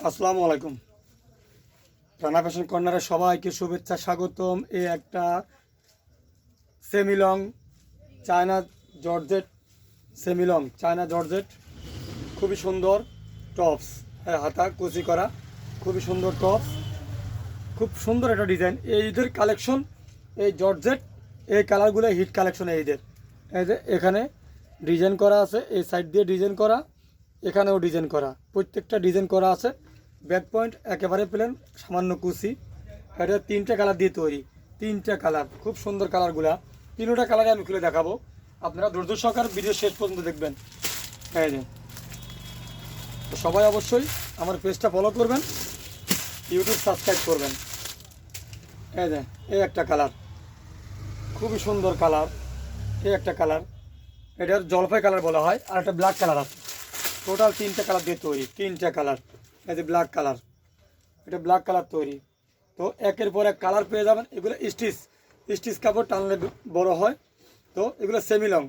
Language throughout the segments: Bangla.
আসসালামু আলাইকুম। রানা ফ্যাশন কর্নারে সবাইকে শুভেচ্ছা, স্বাগতম। এই একটা semi-long China georgette, China georgette, খুবই সুন্দর টপস। হ্যাঁ, হাতা কুচি করা, খুবই সুন্দর টপস, খুব সুন্দর একটা ডিজাইন। এই ঈদের কালেকশন, এই জর্জেট, এই কালারগুলো হিট কালেকশন এই ঈদের। এই যে এখানে ডিজাইন করা আছে, এই সাইড দিয়ে ডিজাইন করা, এখানেও ডিজাইন করা, প্রত্যেকটা ডিজাইন করা আছে। ব্যাক পয়েন্ট একেবারে প্লেন, সামান্য কুচি। এটা তিনটা কালার দিয়ে তৈরি, তিনটা কালার, খুব সুন্দর কালারগুলা। তিনটা কালারে আমি খুলে দেখাবো, আপনারা ধৈর্য সহকারে ভিডিও শেষ পর্যন্ত দেখবেন। এই যে, তো সবাই অবশ্যই আমার পেজটা ফলো করবেন, ইউটিউব সাবস্ক্রাইব করবেন। এই যে, এই একটা কালার, খুবই সুন্দর কালার। এই একটা কালার, এটার জলপাই কালার বলা হয়। আর একটা ব্ল্যাক কালার আছে। টোটাল তিনটা কালার দিয়ে তৈরি, তিনটা কালার। এই যে ব্ল্যাক কালার, এটা ব্ল্যাক কালার তৈরি। তো একের পর এক কালার পেয়ে যাবেন। এগুলো স্টিচ কাপড় টানলে বড় হয়। তো এগুলো সেমিলং,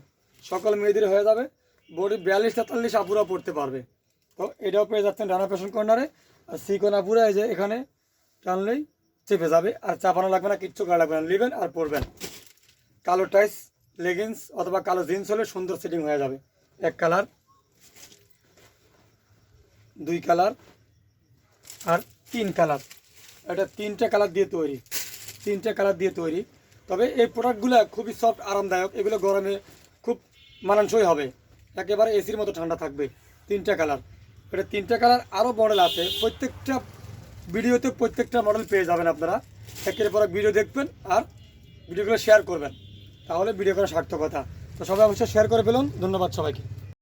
সকল মেয়েদের হয়ে যাবে। বডি 42-43 আপুরা পড়তে পারবে। তো এটাও পেয়ে যাচ্ছেন রানা ফ্যাশন কর্নারে। আর সিকোন আপুরা এই যে এখানে টানলেই চেপে যাবে, আর চাপানো লাগবে না, কিচ্ছু করা লাগবে না, নেবেন আর পরবেন। কালো টাইস লেগিংস অথবা কালো জিন্স হলে সুন্দর সেটিং হয়ে যাবে। এক কালার, দুই কালার, আর তিন কালার। এটা তিনটা কালার দিয়ে তৈরি, তিনটা কালার দিয়ে তৈরি। তবে এই প্রোডাক্টগুলো খুবই সফট, আরামদায়ক। এগুলো গরমে খুব মানানসই হবে, একেবারে এসির মতো ঠান্ডা থাকবে। তিনটা কালার, এটা তিনটা কালার। আরও মডেল আছে, প্রত্যেকটা ভিডিওতে প্রত্যেকটা মডেল পেয়ে যাবেন আপনারা। একের পর এক ভিডিও দেখবেন আর ভিডিওগুলো শেয়ার করবেন, তাহলে ভিডিও করার সার্থকতা। তো সবাই অবশ্যই শেয়ার করে ফেলুন। ধন্যবাদ সবাইকে।